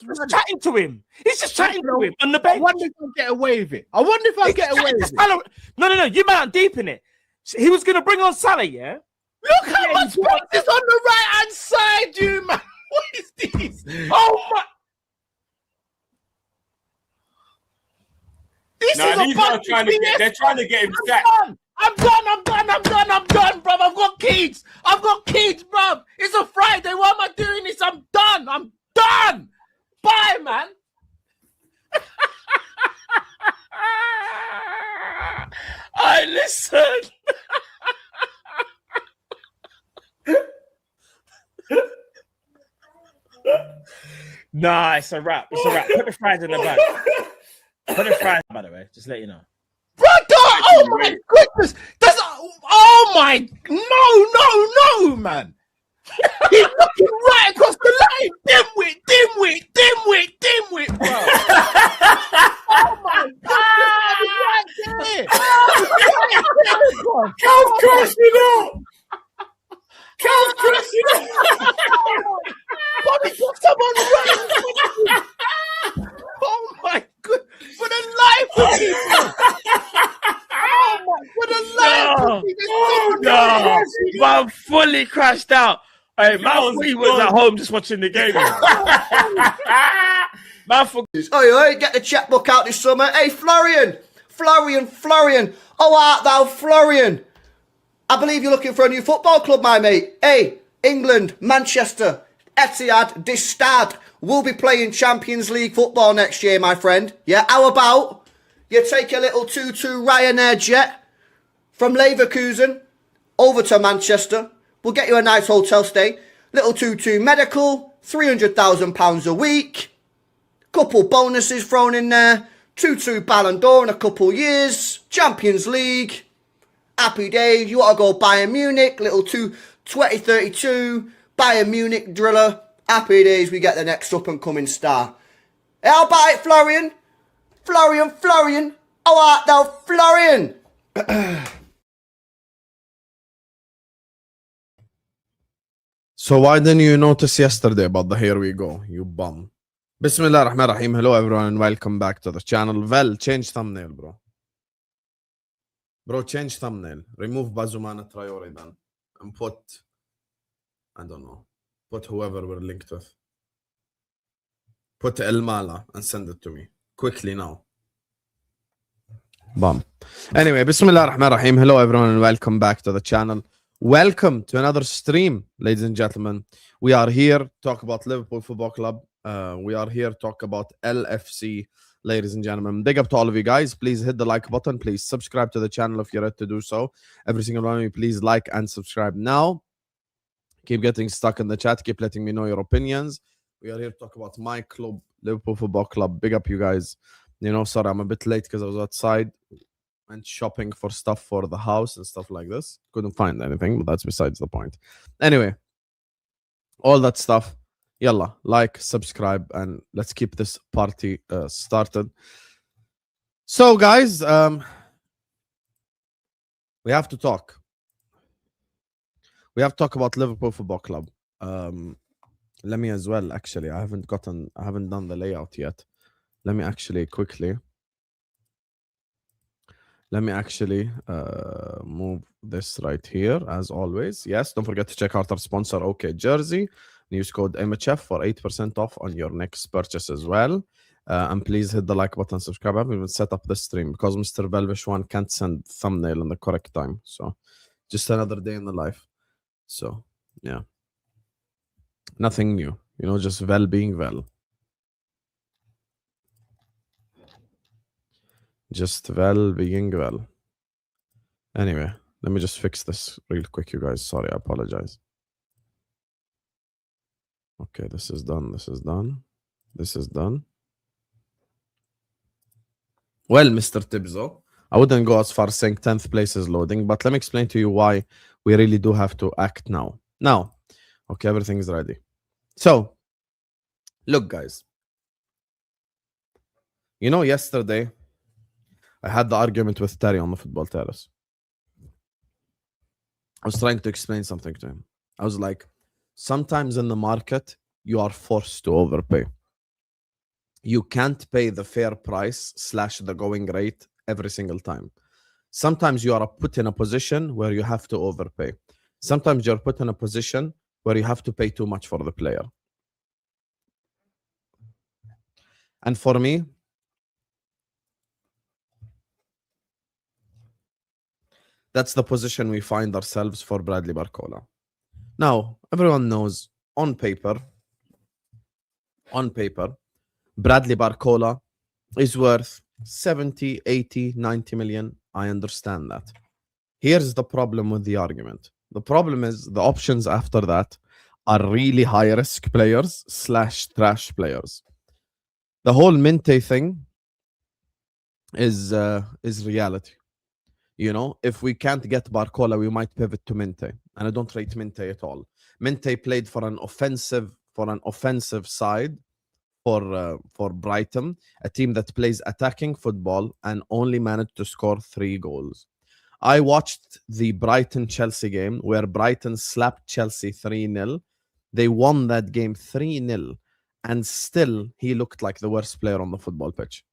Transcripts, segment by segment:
just chatting to him. He's just chatting to him on the bench. I wonder if I'll get away with it. I wonder if I'll get away with it. No. You might not deep in it. He was going to bring on Salah, yeah? Look how much space is on the right-hand side, you man. What is this? Oh, my. This is a bunch of BS. They're trying to get him sacked. I'm done, bruv. I've got kids, bruv. It's a Friday. Why am I doing this? I'm done. Bye, man. I listen. Nah, it's a wrap. Put the fries in the bag. Put the fries, by the way. Just let you know. Brother, oh my goodness. No, man. He's looking right across the line. Dimwit, bro. Oh my goodness, right there. Cal's crashing out. Bobby got someone running. Oh my god. For the life of me, bro. For the life of me. No. Man fully crashed out. Hey, man, he was at home just watching the game. Man, Oi, get the checkbook out this summer. Hey, Florian. Oh, art thou Florian? I believe you're looking for a new football club, my mate. Hey, England, Manchester, Etihad, this Stade will be playing Champions League football next year, my friend. Yeah, how about you take a little 2-2 Ryanair jet from Leverkusen over to Manchester. We'll get you a nice hotel stay. Little 2-2 medical, £300,000 a week. Couple bonuses thrown in there. 2-2 Ballon d'Or in a couple years. Champions League. Happy days. You want to go Bayern Munich. Little 2032 Bayern Munich driller. Happy days. We get the next up and coming star. Hey, how about it, Florian? Florian. How art thou, Florian? So why didn't you notice yesterday about the here we go, you bum? Bismillah ar-Rahman ar-Rahim. Hello everyone and welcome back to the channel. Well, change thumbnail, bro. Bro, change thumbnail. Remove Bazoumana Traore then. And put, I don't know, put whoever we're linked with. Put El Mala and send it to me. Quickly now. Bum. Anyway, Bismillah ar-Rahman ar-Rahim. Hello everyone and welcome back to the channel. Welcome to another stream, ladies and gentlemen. We are here to talk about Liverpool Football Club. We are here to talk about LFC, ladies and gentlemen. Big up to all of you guys. Please hit the like button. Please subscribe to the channel if you're ready to do so. Every single one of you, please like and subscribe now. Keep getting stuck in the chat. Keep letting me know your opinions. We are here to talk about my club, Liverpool Football Club. Big up you guys. You know, sorry, I'm a bit late because I was outside and shopping for stuff for the house and stuff like this. Couldn't find anything, but that's besides the point. Anyway, all that stuff. Yalla, like, subscribe, and let's keep this party started. So, guys, we have to talk. We have to talk about Liverpool Football Club. Let me as well, actually. I haven't done the layout yet. Let me actually quickly. Let me actually move this right here, as always. Yes, don't forget to check out our sponsor, OK Jersey. Use code MHF for 8% off on your next purchase as well. And please hit the like button, subscribe. I haven't even set up this stream because Mr. Velvish one can't send thumbnail in the correct time. So just another day in the life. So, yeah. Nothing new. You know, just Vel being Vel. Just Vel being Vel. Anyway, let me just fix this real quick, you guys. Sorry, I apologize. Okay, this is done. This is done. This is done. Well, Mr. Tibzo, I wouldn't go as far as saying 10th place is loading, but let me explain to you why we really do have to act now. Now, okay, everything is ready. So, look, guys. You know, yesterday, I had the argument with Terry on the football terrace. I was trying to explain something to him. I was like, sometimes in the market, you are forced to overpay. you can't pay the fair price / the going rate every single time. Sometimes you are put in a position where you have to overpay. Sometimes you're put in a position where you have to pay too much for the player. And for me, that's the position we find ourselves for Bradley Barcola. Now, everyone knows on paper, Bradley Barcola is worth 70, 80, 90 million. I understand that. Here's the problem with the argument. The problem is the options after that are really high risk players / trash players. The whole Minte thing is reality. You know, if we can't get Barcola, we might pivot to Minte, and I don't rate Minte at all. Minte played for an offensive side for Brighton, a team that plays attacking football and only managed to score 3 goals. I watched the Brighton-Chelsea game where Brighton slapped Chelsea 3-0. They won that game 3-0, and still he looked like the worst player on the football pitch.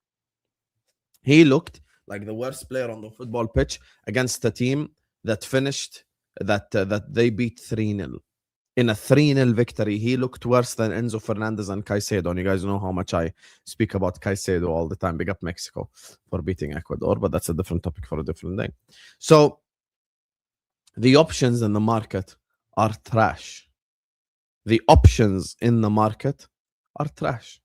He looked like the worst player on the football pitch against a team that finished that they beat 3-0. In a 3-0 victory, he looked worse than Enzo Fernandez and Caicedo. And you guys know how much I speak about Caicedo all the time. Big up Mexico for beating Ecuador, but that's a different topic for a different day. So the options in the market are trash. The options in the market are trash.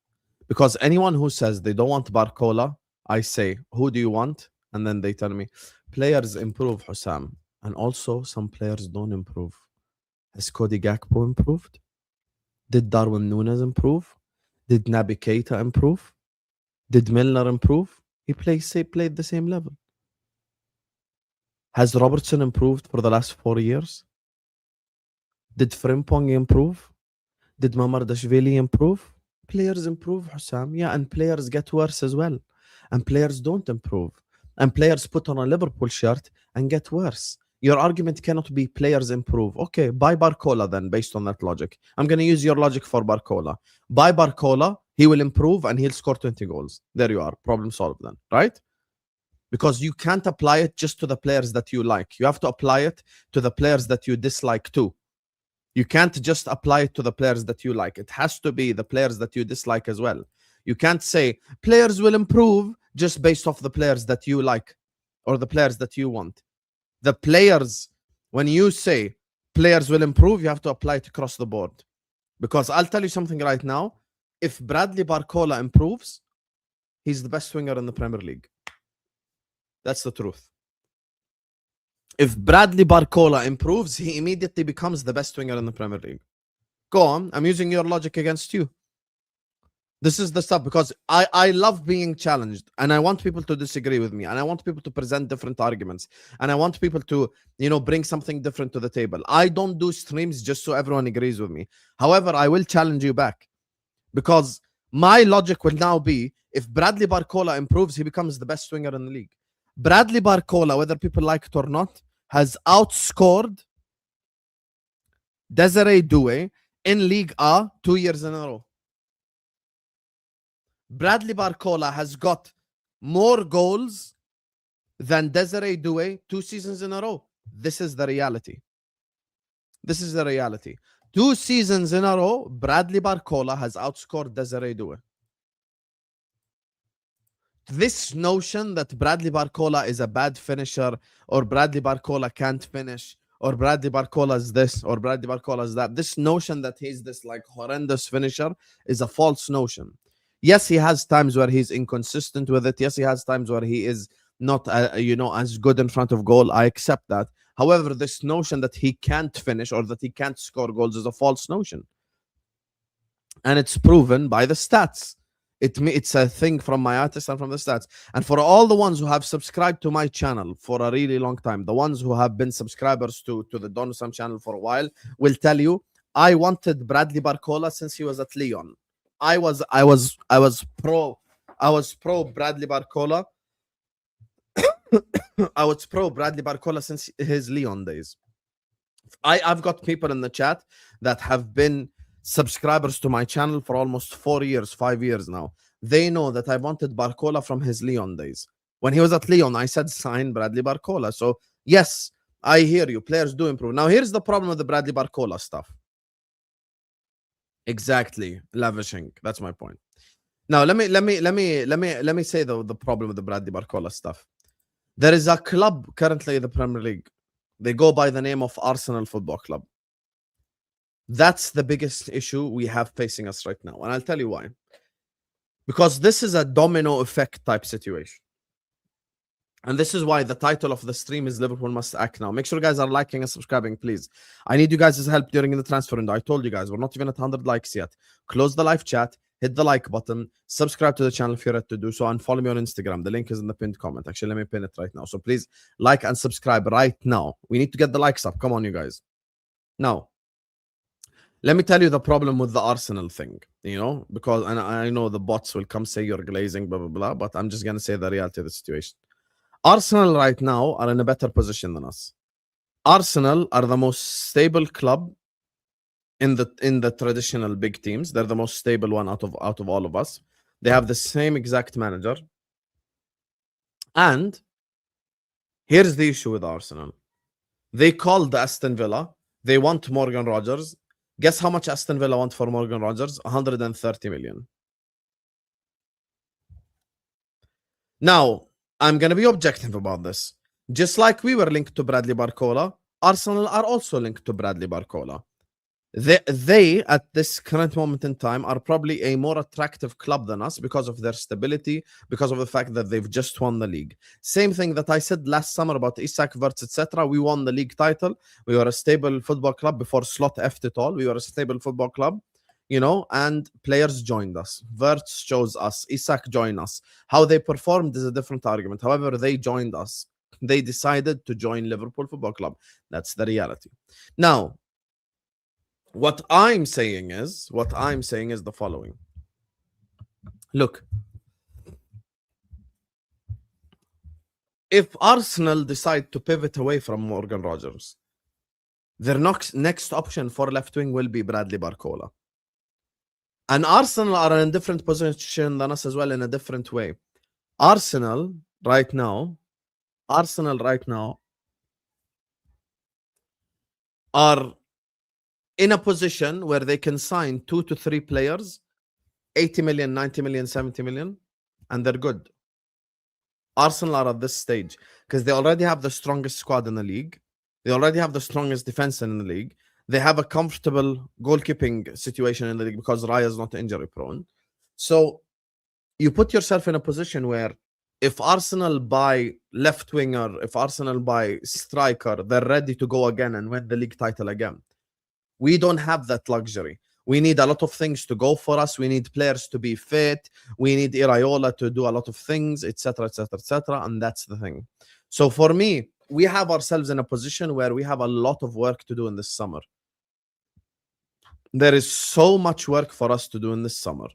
Because anyone who says they don't want Barcola, I say, who do you want? And then they tell me, players improve, Hussam. And also, some players don't improve. Has Cody Gakpo improved? Did Darwin Núñez improve? Did Naby Keita improve? Did Milner improve? He played the same level. Has Robertson improved for the last 4 years? Did Frimpong improve? Did Mamardashvili improve? Players improve, Hussam. Yeah, and players get worse as well. And players don't improve. And players put on a Liverpool shirt and get worse. Your argument cannot be players improve. Okay, buy Barcola then, based on that logic. I'm going to use your logic for Barcola. Buy Barcola, he will improve and he'll score 20 goals. There you are. Problem solved then, right? Because you can't apply it just to the players that you like. You have to apply it to the players that you dislike too. You can't just apply it to the players that you like. It has to be the players that you dislike as well. You can't say players will improve just based off the players that you like or the players that you want. The players, when you say players will improve, you have to apply it across the board. Because I'll tell you something right now. If Bradley Barcola improves, he's the best winger in the Premier League. That's the truth. If Bradley Barcola improves, he immediately becomes the best winger in the Premier League. Go on. I'm using your logic against you. This is the stuff, because I love being challenged, and I want people to disagree with me, and I want people to present different arguments, and I want people to, bring something different to the table. I don't do streams just so everyone agrees with me. However, I will challenge you back, because my logic will now be, if Bradley Barcola improves, he becomes the best winger in the league. Bradley Barcola, whether people like it or not, has outscored Desiree Doué in Ligue A 2 years in a row. Bradley Barcola has got more goals than Desiree Doué 2 seasons in a row. This is the reality. This is the reality. 2 seasons in a row, Bradley Barcola has outscored Desiree Doué. This notion that Bradley Barcola is a bad finisher, or Bradley Barcola can't finish, or Bradley Barcola is this, or Bradley Barcola is that, this notion that he's this horrendous finisher is a false notion. Yes, he has times where he's inconsistent with it. Yes, he has times where he is not, as good in front of goal. I accept that. However, this notion that he can't finish or that he can't score goals is a false notion. And it's proven by the stats. It's a thing from my artist and from the stats. And for all the ones who have subscribed to my channel for a really long time, the ones who have been subscribers to the Don Sam channel for a while, will tell you, I wanted Bradley Barcola since he was at Lyon. I was pro Bradley Barcola. I was pro Bradley Barcola since his Lyon days. I've got people in the chat that have been subscribers to my channel for almost 4 years, 5 years now. They know that I wanted Barcola from his Lyon days. When he was at Lyon, I said sign Bradley Barcola. So yes, I hear you. Players do improve. Now here's the problem with the Bradley Barcola stuff. Exactly, lavishing. That's my point. Now let me say the problem with the Bradley Barcola stuff. There is a club currently in the Premier League. They go by the name of Arsenal Football Club. That's the biggest issue we have facing us right now. And I'll tell you why. Because this is a domino effect type situation. And this is why the title of the stream is Liverpool Must Act Now. Make sure you guys are liking and subscribing, please. I need you guys' help during the transfer window. I told you guys, we're not even at 100 likes yet. Close the live chat, hit the like button, subscribe to the channel if you're ready to do so, and follow me on Instagram. The link is in the pinned comment. Actually, let me pin it right now. So please like and subscribe right now. We need to get the likes up. Come on, you guys. Now, let me tell you the problem with the Arsenal thing, you know, because and I know the bots will come say you're glazing, blah, blah, blah, but I'm just going to say the reality of the situation. Arsenal right now are in a better position than us. Arsenal are the most stable club in the traditional big teams. They're the most stable one out of all of us. They have the same exact manager. And here's the issue with Arsenal. They called Aston Villa. They want Morgan Rogers. Guess how much Aston Villa want for Morgan Rogers? 130 million. Now, I'm going to be objective about this. Just like we were linked to Bradley Barcola, Arsenal are also linked to Bradley Barcola. They, at this current moment in time, are probably a more attractive club than us because of their stability, because of the fact that they've just won the league. Same thing that I said last summer about Isak, Wirtz, etc. We won the league title. We were a stable football club before Slot effed it all. We were a stable football club, you know, and players joined us. Wirtz chose us. Isak joined us. How they performed is a different argument. However, they joined us. They decided to join Liverpool Football Club. That's the reality. Now, what I'm saying is the following. Look, if Arsenal decide to pivot away from Morgan Rogers, their next option for left wing will be Bradley Barcola. And Arsenal are in a different position than us as well, in a different way. Arsenal right now are in a position where they can sign 2 to 3 players, 80 million, 90 million, 70 million, and they're good. Arsenal are at this stage because they already have the strongest squad in the league. They already have the strongest defense in the league. They have a comfortable goalkeeping situation in the league because Raya is not injury prone. So you put yourself in a position where if Arsenal buy left winger, if Arsenal buy striker, they're ready to go again and win the league title again. We don't have that luxury. We need a lot of things to go for us. We need players to be fit. We need Iraola to do a lot of things, etc., etc., etc. And that's the thing. So for me, we have ourselves in a position where we have a lot of work to do in this summer. There is so much work for us to do in this summer.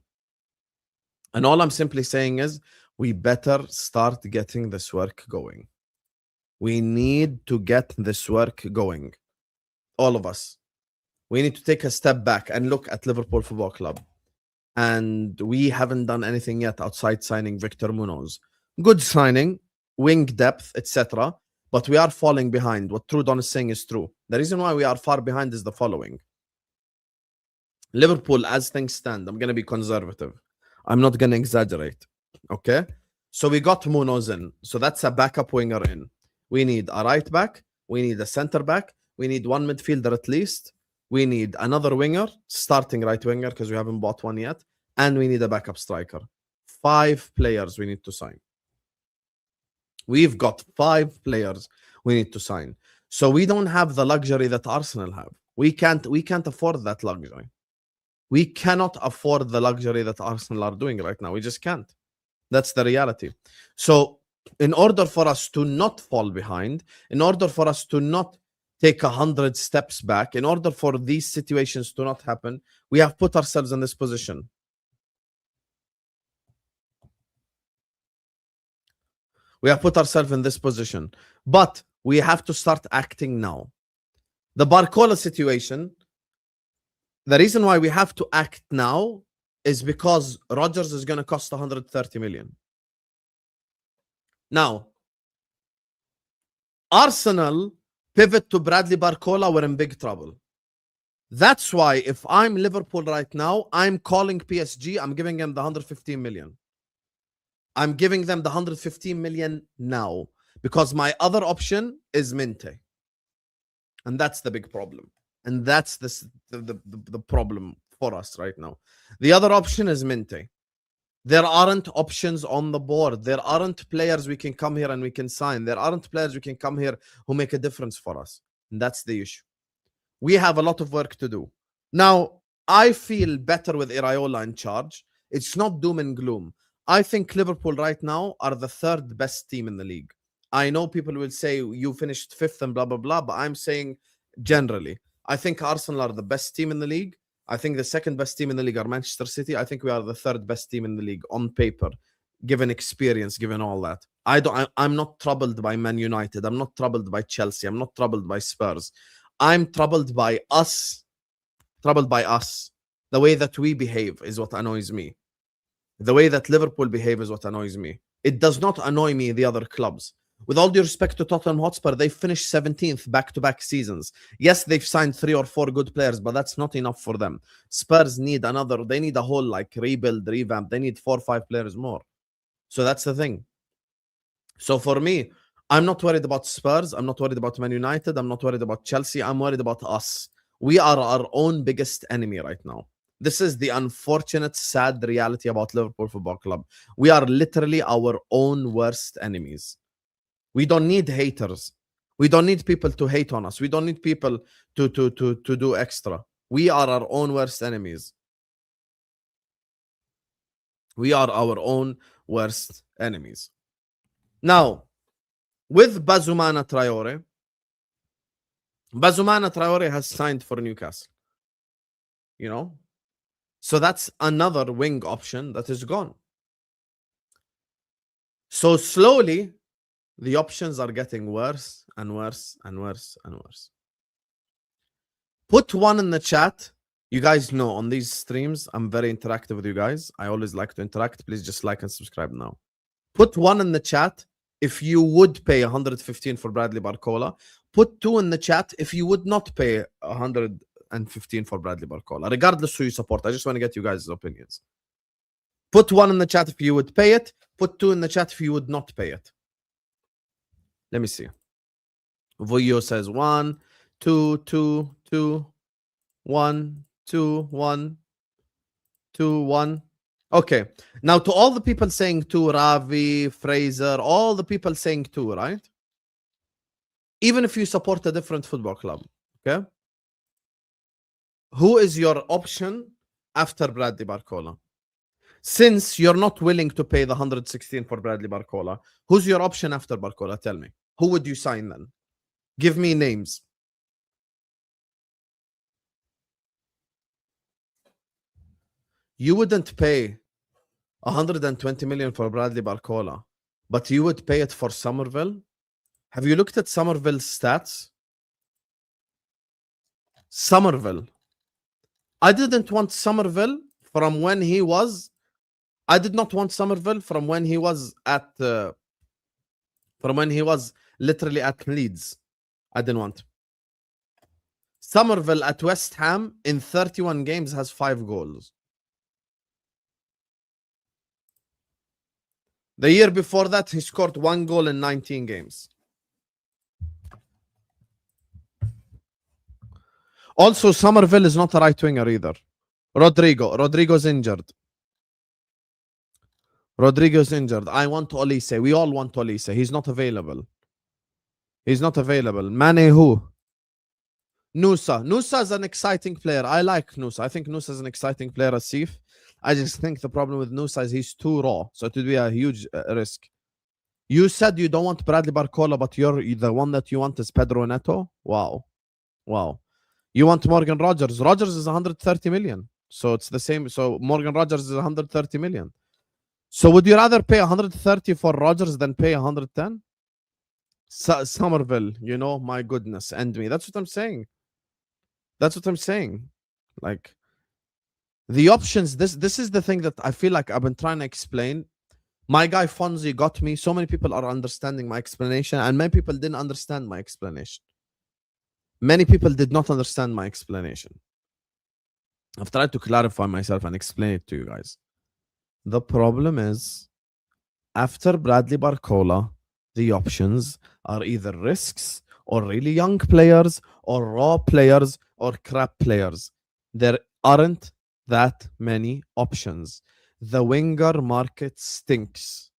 And all I'm simply saying is we better start getting this work going. We need to get this work going. All of us. We need to take a step back and look at Liverpool Football Club. And we haven't done anything yet outside signing Victor Munoz. Good signing, wing depth, etc. But we are falling behind. What Trudon is saying is true. The reason why we are far behind is the following. Liverpool, as things stand, I'm going to be conservative. I'm not going to exaggerate. Okay? So we got Munoz in. So that's a backup winger in. We need a right back. We need a center back. We need one midfielder at least. We need another winger, starting right winger, because we haven't bought one yet. And we need a backup striker. 5 players we need to sign. We've got 5 players we need to sign. So we don't have the luxury that Arsenal have. We can't afford that luxury. We cannot afford the luxury that Arsenal are doing right now. We just can't. That's the reality. So in order for us to not fall behind, in order for us to not take 100 steps back, in order for these situations to not happen, we have put ourselves in this position. We have put ourselves in this position. But we have to start acting now. The Barcola situation, The reason why we have to act now is because Rodgers is going to cost 130 million. Now, Arsenal pivot to Bradley Barcola, we're in big trouble. That's why if I'm Liverpool right now, I'm calling PSG, I'm giving them the 115 million. I'm giving them the 115 million now because my other option is Minte. And that's the big problem. And that's the problem for us right now. The other option is Minte. There aren't options on the board. There aren't players we can come here and we can sign. There aren't players we can come here who make a difference for us. And that's the issue. We have a lot of work to do. Now, I feel better with Iraola in charge. It's not doom and gloom. I think Liverpool right now are the third best team in the league. I know people will say you finished fifth and blah, blah, blah, but I'm saying generally, I think Arsenal are the best team in the league. I think the second best team in the league are Manchester City. I think we are the third best team in the league on paper, given experience, given all that. I'm not troubled by Man United. I'm not troubled by Chelsea. I'm not troubled by Spurs. I'm troubled by us. Troubled by us. The way that we behave is what annoys me. The way that Liverpool behave is what annoys me. It does not annoy me the other clubs. With all due respect to Tottenham Hotspur, they finished 17th back-to-back seasons. Yes, they've signed 3 or 4 good players, but that's not enough for them. Spurs need another, they need a whole like rebuild, revamp. They need 4 or 5 players more. So that's the thing. So for me, I'm not worried about Spurs. I'm not worried about Man United. I'm not worried about Chelsea. I'm worried about us. We are our own biggest enemy right now. This is the unfortunate, sad reality about Liverpool Football Club. We are literally our own worst enemies. We don't need haters. We don't need people to hate on us. We don't need people to do extra. We are our own worst enemies. We are our own worst enemies. Now, with Bazoumana Traore has signed for Newcastle. You know? So that's another wing option that is gone. So slowly, the options are getting worse and worse and worse and worse. Put one in the chat. You guys know on these streams, I'm very interactive with you guys. I always like to interact. Please just like and subscribe now. Put one in the chat if you would pay 115 for Bradley Barcola. Put 2 in the chat if you would not pay 115 for Bradley Barcola. Regardless who you support, I just want to get you guys' opinions. Put 1 in the chat if you would pay it. Put 2 in the chat if you would not pay it. Let me see. Voyo says 1, 2, 2, 2, 1, 2, 1, 2, 1. Okay. Now to all the people saying 2, Ravi, Fraser, all the people saying 2, right? Even if you support a different football club, okay? Who is your option after Bradley Barcola? Since you're not willing to pay the 116 for Bradley Barcola, who's your option after Barcola? Tell me. Who would you sign then? Give me names. You wouldn't pay 120 million for Bradley Barcola, but you would pay it for Somerville? Have you looked at Somerville's stats? Somerville. I didn't want Somerville from when he was... I did not want Somerville from when he was at... from when he was literally at Leeds. I didn't want. Somerville at West Ham in 31 games has 5 goals. The year before that, he scored 1 goal in 19 games. Also, Somerville is not a right winger either. Rodrigo's injured. Rodrigo's injured. I want Olise. We all want Olise. He's not available. He's not available. Mane who? Nusa. Nusa is an exciting player. I like Nusa. I think Nusa is an exciting player, Asif. I just think the problem with Nusa is he's too raw. So it would be a huge risk. You said you don't want Bradley Barcola, but the one that you want is Pedro Neto? Wow. Wow. You want Morgan Rogers. Rogers is 130 million. So it's the same. So Morgan Rogers is 130 million. So would you rather pay 130 for Rogers than pay 110? Somerville, you know, my goodness, end me. That's what I'm saying. That's what I'm saying. Like, The options, this is the thing that I feel like I've been trying to explain. My guy Fonzie got me. So many people are understanding my explanation, and many people didn't understand my explanation. Many people did not understand my explanation. I've tried to clarify myself and explain it to you guys. The problem is, after Bradley Barcola, the options are either risks or really young players or raw players or crap players. There aren't that many options. The winger market stinks.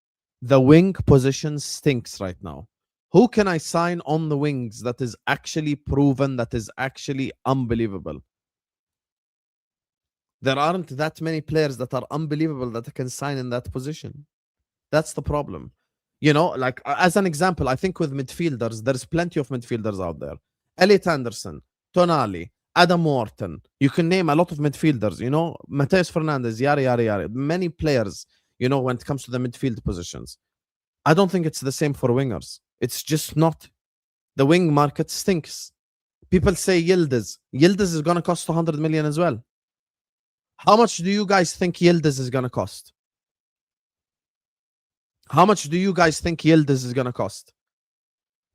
The wing position stinks right now. Who can I sign on the wings that is actually proven, that is actually unbelievable? There aren't that many players that are unbelievable that I can sign in that position. That's the problem. You know, like as an example, I think with midfielders, there's plenty of midfielders out there. Elliot Anderson, Tonali, Adam Wharton. You can name a lot of midfielders, you know, Mateus Fernandez, yada, yada, yada. Many players, you know, when it comes to the midfield positions. I don't think it's the same for wingers. It's just not. The wing market stinks. People say Yildiz. Yildiz is going to cost 100 million as well. How much do you guys think Yildiz is going to cost? How much do you guys think Yildiz is going to cost?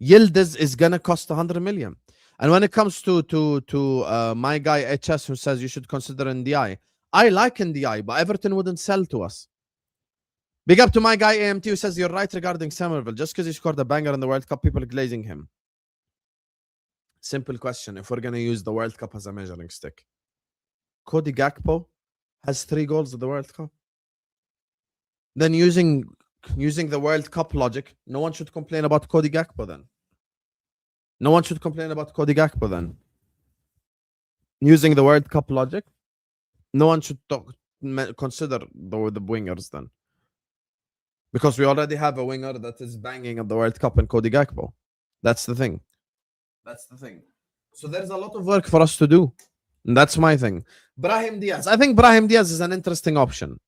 Yildiz is going to cost 100 million. And when it comes to my guy HS who says you should consider NDI, I like NDI, but Everton wouldn't sell to us. Big up to my guy AMT who says you're right regarding Somerville. Just because he scored a banger in the World Cup, people are glazing him. Simple question. If we're going to use the World Cup as a measuring stick, Cody Gakpo has 3 goals at the World Cup. Then using the World Cup logic, no one should complain about Cody Gakpo then. No one should complain about Cody Gakpo then. Using the World Cup logic, no one should consider the wingers then. Because we already have a winger that is banging at the World Cup in Cody Gakpo. That's the thing. That's the thing. So there's a lot of work for us to do. And that's my thing. Brahim Diaz. I think Brahim Diaz is an interesting option.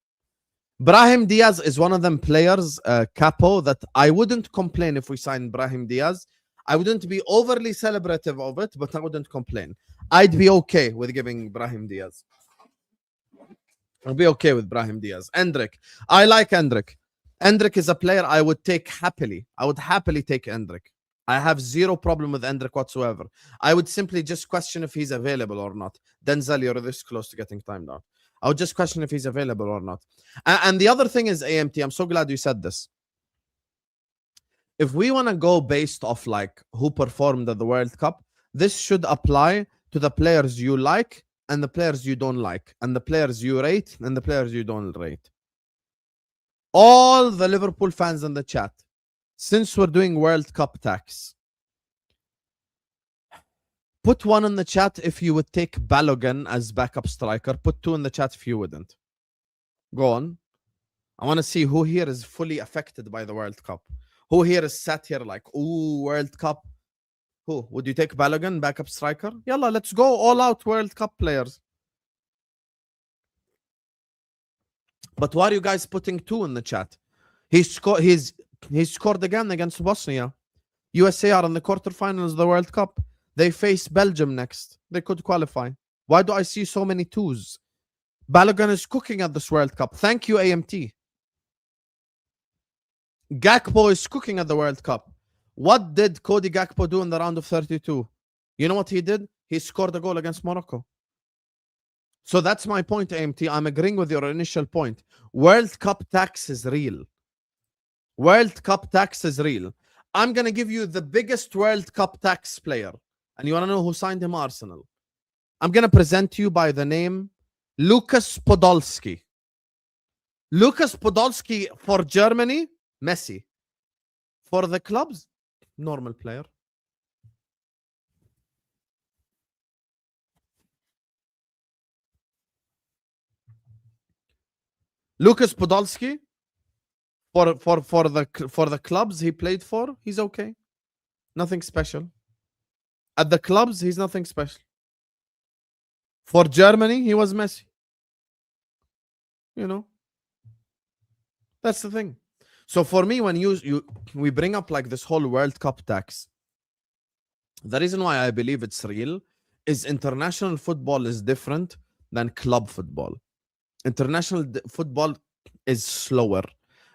Brahim Diaz is one of them players, Capo, that I wouldn't complain if we signed Brahim Diaz. I wouldn't be overly celebrative of it, but I wouldn't complain. I'd be okay with giving Brahim Diaz. I'd be okay with Brahim Diaz. Endrick. I like Endrick. Endrick is a player I would take happily. I would happily take Endrick. I have zero problem with Endrick whatsoever. I would simply just question if he's available or not. Denzel, you're this close to getting timed out. I would just question if he's available or not. And the other thing is AMT. I'm so glad you said this. If we want to go based off like who performed at the World Cup, this should apply to the players you like and the players you don't like, and the players you rate and the players you don't rate. All the Liverpool fans in the chat, since we're doing World Cup tax, put 1 in the chat if you would take Balogun as backup striker. Put 2 in the chat if you wouldn't. Go on. I want to see who here is fully affected by the World Cup. Who here is sat here like, ooh, World Cup. Who? Would you take Balogun, backup striker? Yalla, let's go all out World Cup players. But why are you guys putting 2 in the chat? He scored again against Bosnia. USA are in the quarterfinals of the World Cup. They face Belgium next. They could qualify. Why do I see so many 2s? Balogun is cooking at this World Cup. Thank you, AMT. Gakpo is cooking at the World Cup. What did Cody Gakpo do in the round of 32? You know what he did? He scored a goal against Morocco. So that's my point, AMT. I'm agreeing with your initial point. World Cup tax is real. World Cup tax is real. I'm going to give you the biggest World Cup tax player. And you want to know who signed him? Arsenal. I'm going to present to you by the name Lucas Podolski. Lucas Podolski for Germany, Messi. For the clubs, normal player. Lucas Podolski for the clubs he played for, he's okay. Nothing special. At the clubs, he's nothing special. For Germany, he was Messi. You know. That's the thing. So for me, when we bring up like this whole World Cup tax, the reason why I believe it's real is international football is different than club football. International football is slower.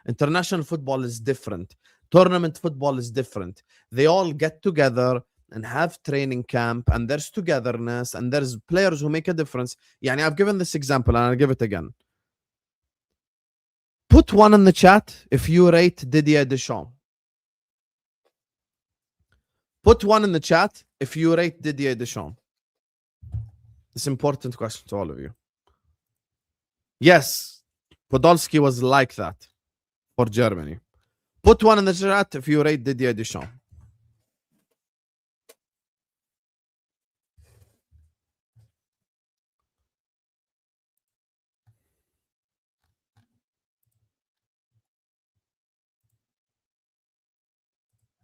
International football is different. Tournament football is different. They all get together and have training camp, and there's togetherness, and there's players who make a difference. Yani, I've given this example, and I'll give it again. Put one in the chat if you rate Didier Deschamps. Put one in the chat if you rate Didier Deschamps. It's an important question to all of you. Yes, Podolski was like that for Germany. Put one in the chat if you rate Didier Deschamps.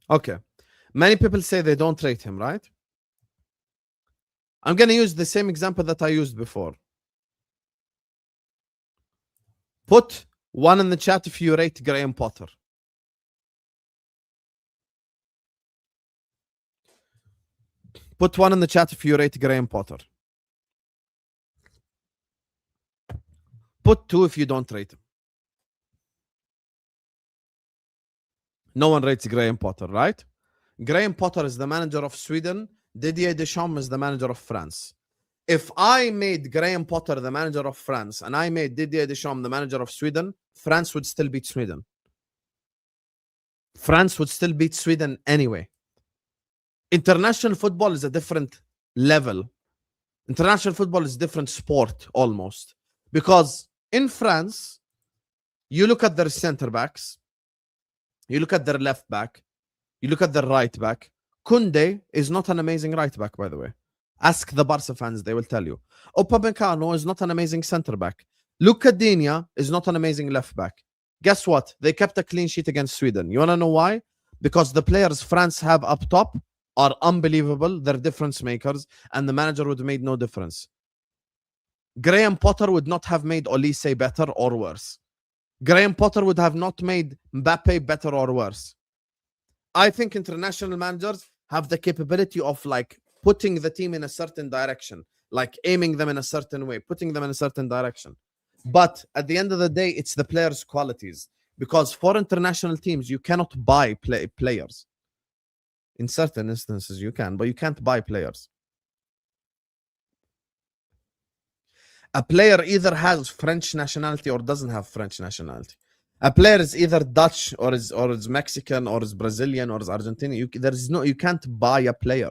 Okay. Many people say they don't rate him, right? I'm going to use the same example that I used before. Put one in the chat if you rate Graham Potter. Put one in the chat if you rate Graham Potter. Put two if you don't rate him. No one rates Graham Potter, right? Graham Potter is the manager of Sweden. Didier Deschamps is the manager of France. If I made Graham Potter the manager of France and I made Didier Deschamps the manager of Sweden, France would still beat Sweden. France would still beat Sweden anyway. International football is a different level. International football is a different sport almost. Because in France, you look at their center backs, you look at their left back, you look at their right back. Koundé is not an amazing right back, by the way. Ask the Barca fans, they will tell you. Upamecano is not an amazing center back. Luca Digne is not an amazing left back. Guess what? They kept a clean sheet against Sweden. You want to know why? Because the players France have up top are unbelievable. They're difference makers, and the manager would have made no difference. Graham Potter would not have made Olise better or worse. Graham Potter would have not made Mbappe better or worse. I think international managers have the capability of like putting the team in a certain direction, like aiming them in a certain way, putting them in a certain direction. But at the end of the day, it's the players' qualities. Because for international teams, you cannot buy players. In certain instances, you can, but you can't buy players. A player either has French nationality or doesn't have French nationality. A player is either Dutch or is Mexican or is Brazilian or is Argentinian. You can't buy a player.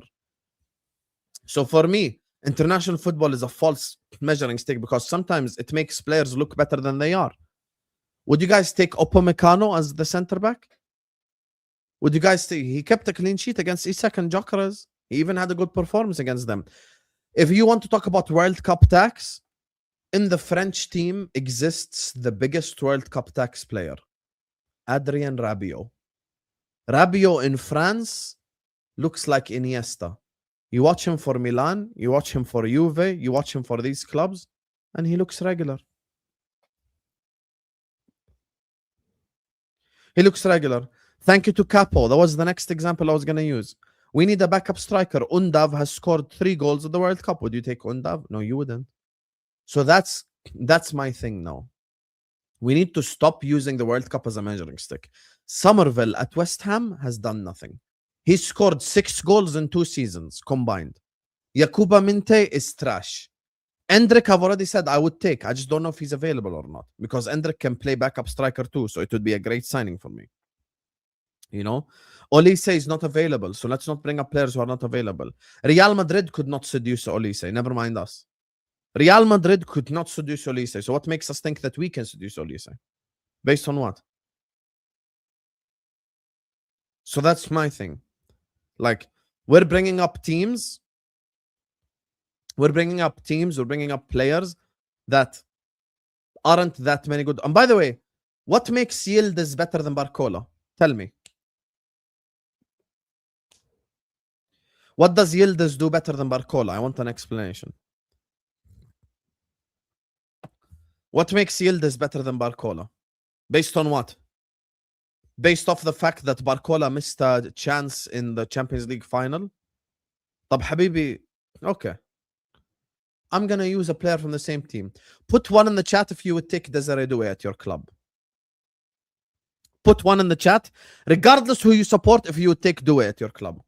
So for me, international football is a false measuring stick because sometimes it makes players look better than they are. Would you guys take Upamecano as the center back? Would you guys say he kept a clean sheet against Isak and Gyökeres? He even had a good performance against them. If you want to talk about World Cup tax, in the French team exists the biggest World Cup tax player, Adrien Rabiot. Rabiot in France looks like Iniesta. You watch him for Milan, you watch him for Juve, you watch him for these clubs, and he looks regular. He looks regular. Thank you to Capo. That was the next example I was going to use. We need a backup striker. Undav has scored 3 goals at the World Cup. Would you take Undav? No, you wouldn't. So that's my thing now. We need to stop using the World Cup as a measuring stick. Somerville at West Ham has done nothing. He scored 6 goals in 2 seasons combined. Yakuba Minte is trash. Endrick, I've already said I would take. I just don't know if he's available or not. Because Endrick can play backup striker too. So it would be a great signing for me. You know? Olise is not available. So let's not bring up players who are not available. Real Madrid could not seduce Olise. Never mind us. Real Madrid could not seduce Olise. So what makes us think that we can seduce Olise? Based on what? So that's my thing. Like, we're bringing up teams. We're bringing up players that aren't that many good. And by the way, what makes Yildiz better than Barcola? Tell me. What does Yildiz do better than Barcola? I want an explanation. What makes Yildiz better than Barcola? Based on what? Based off the fact that Barcola missed a chance in the Champions League final? طب حبيبي, okay. I'm gonna use a player from the same team. Put one in the chat if you would take Desiree Doué at your club. Put one in the chat, regardless who you support, if you would take Doué at your club.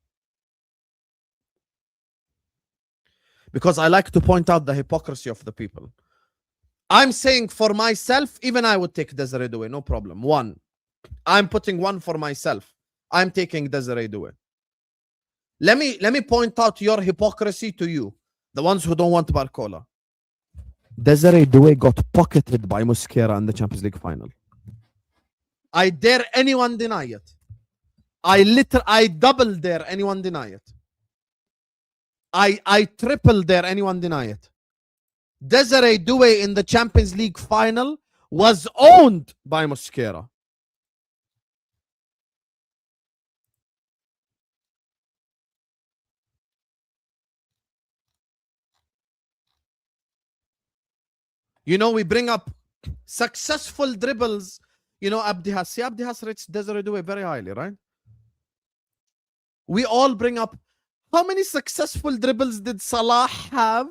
Because I like to point out the hypocrisy of the people. I'm saying for myself, even I would take Desiree Doué, no problem. One. I'm putting one for myself. I'm taking Desiree Doué. Let me point out your hypocrisy to you, the ones who don't want Barcola. Desiree Doué got pocketed by Mosquera in the Champions League final. I dare anyone deny it. I double dare anyone deny it. I triple dare anyone deny it. Desiree Doué in the Champions League final was owned by Mosquera. You know, we bring up successful dribbles. You know, Abdihas. See, Abdihas rates Desiree Doué very highly, right? We all bring up, how many successful dribbles did Salah have?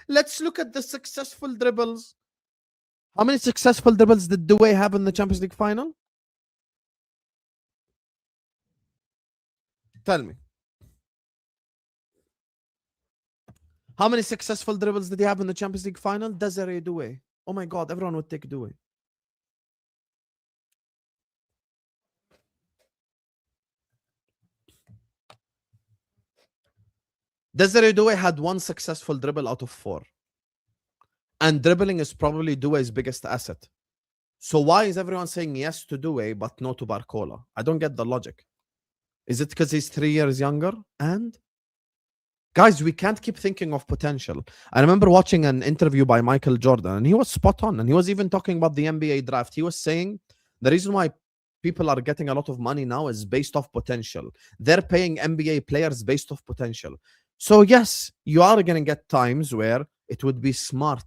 Let's look at the successful dribbles. How many successful dribbles did Doué have in the Champions League final? Tell me. How many successful dribbles did he have in the Champions League final? Desiree Doué. Oh my God, everyone would take Doué. Desiree Doué had one successful dribble out of 4. And dribbling is probably Doué's biggest asset. So why is everyone saying yes to Doué but no to Barcola? I don't get the logic. Is it because he's 3 years younger? And guys, we can't keep thinking of potential. I remember watching an interview by Michael Jordan, and he was spot on. And he was even talking about the NBA draft. He was saying the reason why people are getting a lot of money now is based off potential. They're paying NBA players based off potential. So yes, you are going to get times where it would be smart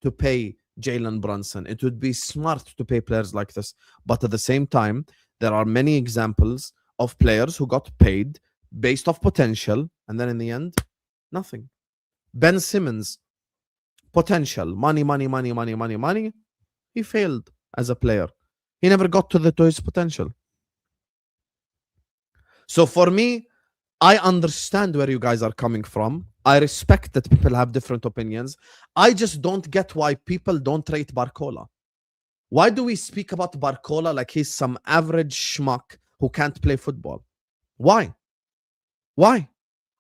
to pay Jalen Brunson. It would be smart to pay players like this. But at the same time, there are many examples of players who got paid based off potential, and then in the end, nothing. Ben Simmons, potential, money. He failed as a player. He never got to his potential. So for me, I understand where you guys are coming from. I respect that people have different opinions. I just don't get why people don't rate Barcola. Why do we speak about Barcola like he's some average schmuck who can't play football? Why? Why?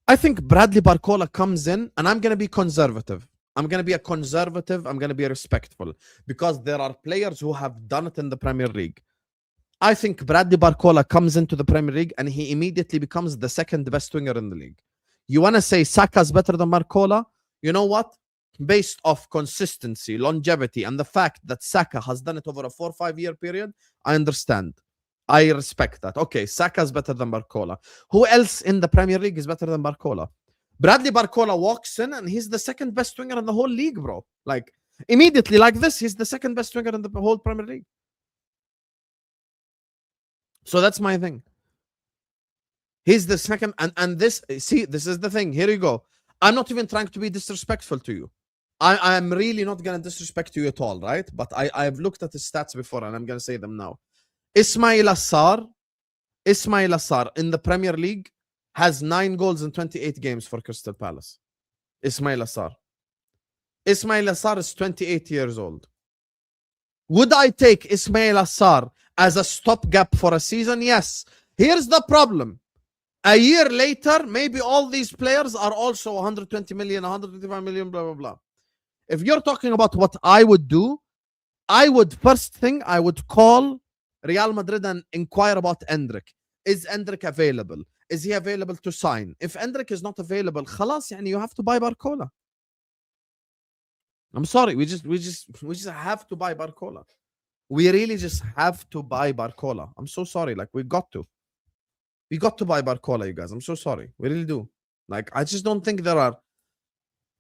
I think Bradley Barcola comes in, and I'm going to be conservative. I'm going to be a conservative. I'm going to be respectful because there are players who have done it in the Premier League. I think Bradley Barcola comes into the Premier League and he immediately becomes the second best winger in the league. You want to say Saka's better than Barcola? You know what? Based off consistency, longevity, and the fact that Saka has done it over a 4 or 5 year period, I understand. I respect that. Okay, Saka's better than Barcola. Who else in the Premier League is better than Barcola? Bradley Barcola walks in and he's the second best winger in the whole league, bro. Like, immediately like this, he's the second best winger in the whole Premier League. So that's my thing. He's the second, and this, see, this is the thing. Here you go. I'm not even trying to be disrespectful to you. I'm really not going to disrespect you at all, right? But I've looked at his stats before and I'm going to say them now. Ismail Assar in the Premier League has 9 goals in 28 games for Crystal Palace. Ismail Assar is 28 years old. Would I take Ismail Assar as a stopgap for a season? Yes. Here's the problem. A year later, maybe all these players are also 120 million, 125 million, blah, blah, blah. If you're talking about what I would do, first thing, I would call Real Madrid and inquire about Endrick. Is Endrick available? Is he available to sign? If Endrick is not available, خلاص, يعني you have to buy Barcola. I'm sorry, we just have to buy Barcola. We really just have to buy Barcola. I'm so sorry. Like, we got to buy Barcola, you guys. I'm so sorry. We really do. Like, I just don't think there are.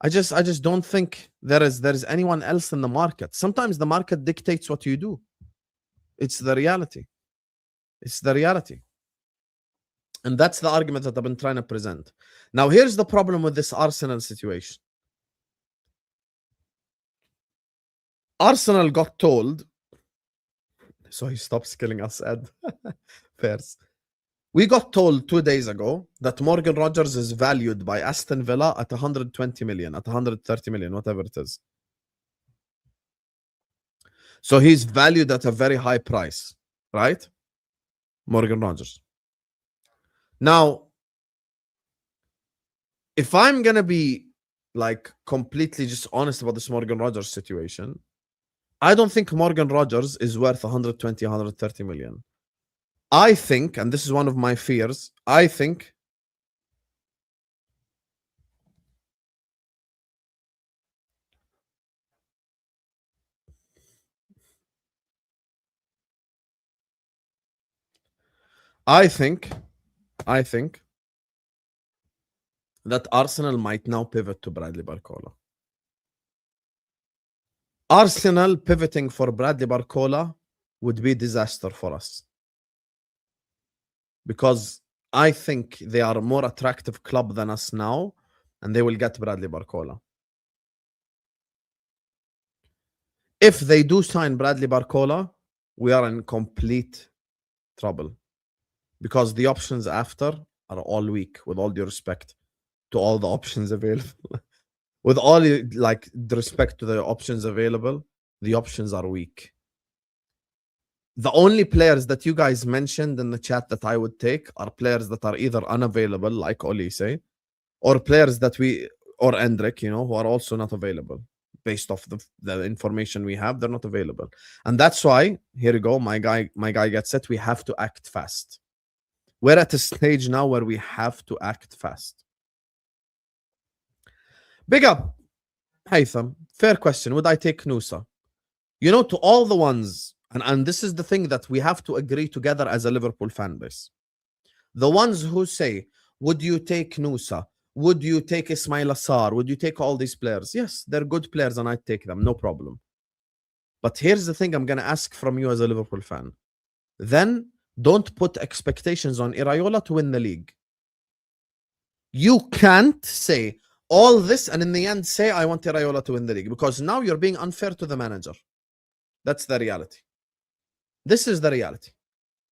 I just don't think there is anyone else in the market. Sometimes the market dictates what you do. It's the reality. It's the reality. And that's the argument that I've been trying to present. Now, here's the problem with this Arsenal situation. Arsenal got told, so he stops killing us, Ed. Fairs. We got told 2 days ago that Morgan Rogers is valued by Aston Villa at 120 million, at 130 million, whatever it is. So he's valued at a very high price, right? Morgan Rogers. Now, if I'm going to be like completely just honest about this Morgan Rogers situation, I don't think Morgan Rogers is worth 120, 130 million. I think, and this is one of my fears, I think that Arsenal might now pivot to Bradley Barcola. Arsenal pivoting for Bradley Barcola would be disaster for us. Because I think they are a more attractive club than us now, and they will get Bradley Barcola. If they do sign Bradley Barcola, we are in complete trouble. Because the options after are all weak, with all due respect to all the options available. With all like the respect to the options available, the options are weak. The only players that you guys mentioned in the chat that I would take are players that are either unavailable, like Olise, or players that or Endrick, who are also not available. Based off the information we have, they're not available. And that's why, here you go, my guy gets it, we have to act fast. We're at a stage now where we have to act fast. Big up, Haytham. Fair question. Would I take Nusa? To all the ones, and this is the thing that we have to agree together as a Liverpool fan base. The ones who say, would you take Nusa? Would you take Ismail Assar? Would you take all these players? Yes, they're good players and I'd take them, no problem. But here's the thing I'm going to ask from you as a Liverpool fan. Then don't put expectations on Iraola to win the league. You can't say all this and in the end say, I want Iraola to win the league, because now you're being unfair to the manager. That's the reality. This is the reality.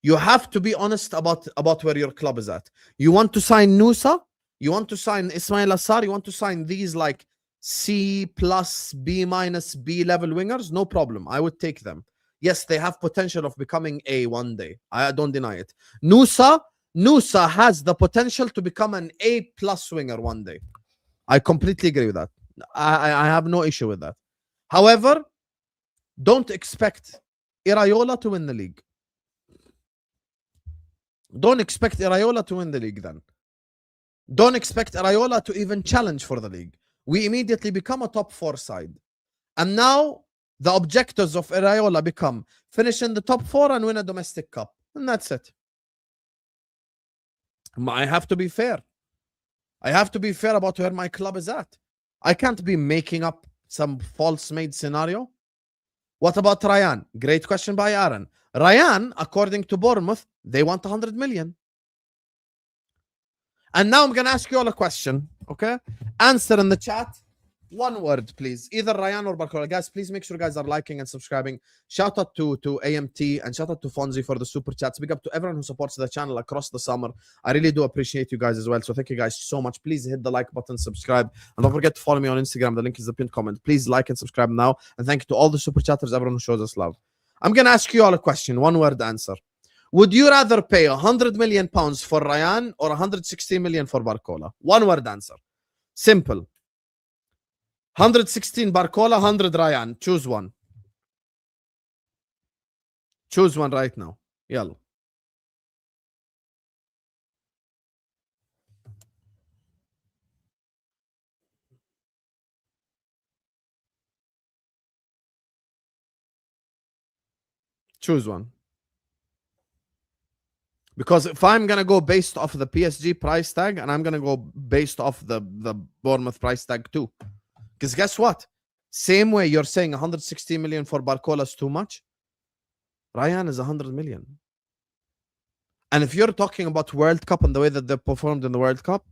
You have to be honest about where your club is at. You want to sign Nusa? You want to sign Ismail Assar? You want to sign these like C+, B-, B level wingers? No problem. I would take them. Yes, they have potential of becoming A one day. I don't deny it. Nusa has the potential to become an A+ winger one day. I completely agree with that. I have no issue with that. However, don't expect Iraola to win the league. Don't expect Iraola to win the league then. Don't expect Iraola to even challenge for the league. We immediately become a top 4 side. And now the objectives of Iraola become finish in the top 4 and win a domestic cup. And that's it. I have to be fair. I have to be fair about where my club is at. I can't be making up some false made scenario. What about Ryan? Great question by Aaron. Ryan, according to Bournemouth, they want 100 million. And now I'm going to ask you all a question, okay? Answer in the chat. One word, please. Either Ryan or Barcola. Guys, please make sure you guys are liking and subscribing. Shout out to AMT and shout out to Fonzie for the super chats. Big up to everyone who supports the channel across the summer. I really do appreciate you guys as well. So thank you guys so much. Please hit the like button, subscribe. And don't forget to follow me on Instagram. The link is the pinned comment. Please like and subscribe now. And thank you to all the super chatters, everyone who shows us love. I'm going to ask you all a question. One word answer. Would you rather pay 100 million pounds for Ryan or 160 million for Barcola? One word answer. Simple. 116 Barcola, 100 Ryan. Choose one. Choose one right now. Yalla. Choose one. Because if I'm going to go based off the PSG price tag, and I'm going to go based off the Bournemouth price tag too. Because guess what? Same way you're saying 160 million for Barcola is too much. Ryan is 100 million. And if you're talking about World Cup and the way that they performed in the World Cup,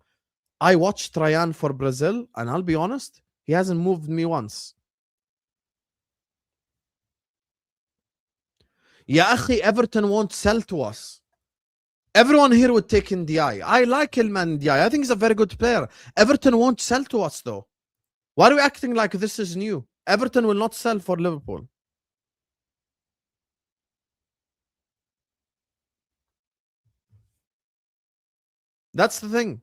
I watched Ryan for Brazil, and I'll be honest, he hasn't moved me once. Ya akhi, Everton won't sell to us. Everyone here would take in Ndiaye. I like Ilman Ndiaye. I think he's a very good player. Everton won't sell to us though. Why are we acting like this is new? Everton will not sell for Liverpool. That's the thing.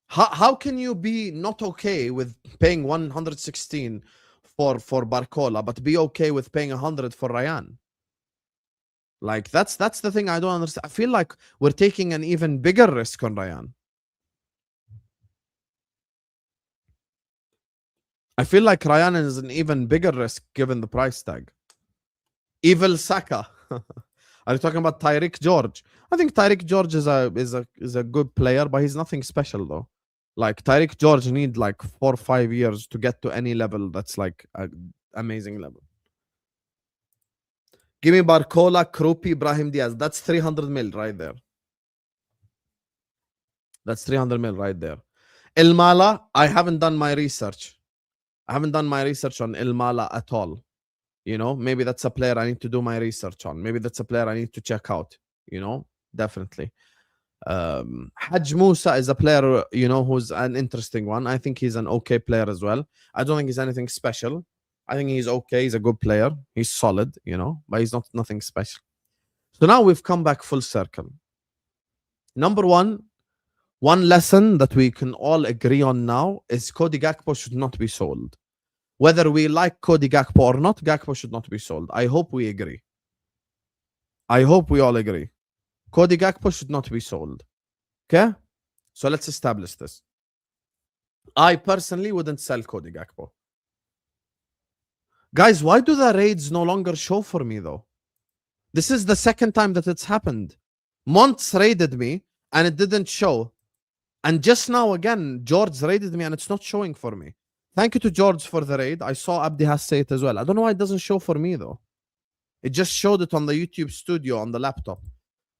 How can you be not okay with paying 116 for Barcola, but be okay with paying 100 for Ryan? Like that's the thing I don't understand. I feel like we're taking an even bigger risk on Ryan. I feel like Ryan is an even bigger risk given the price tag. Evil Saka. Are you talking about Tyreek George? I think Tyreek George is a good player, but he's nothing special though. Like Tyreek George need like 4 or 5 years to get to any level that's like an amazing level. Give me Barcola, Krupi, Brahim Diaz. That's 300 mil right there. That's 300 mil right there. Ilmala, I haven't done my research. I haven't done my research on Ilmala at all. You know, maybe that's a player I need to do my research on. Maybe that's a player I need to check out. You know, definitely. Haj Musa is a player, you know, who's an interesting one. I think he's an okay player as well. I don't think he's anything special. I think he's okay. He's a good player. He's solid, you know, but he's not nothing special. So now we've come back full circle. Number one lesson that we can all agree on now is Cody Gakpo should not be sold. Whether we like Cody Gakpo or not, Gakpo should not be sold. I hope we agree. I hope we all agree. Cody Gakpo should not be sold. Okay? So let's establish this. I personally wouldn't sell Cody Gakpo. Guys, why do the raids no longer show for me though? This is the second time that it's happened. Monts raided me and it didn't show. And just now again, George raided me and it's not showing for me. Thank you to George for the raid. I saw Abdi has say it as well. I don't know why it doesn't show for me though. It just showed it on the YouTube studio on the laptop.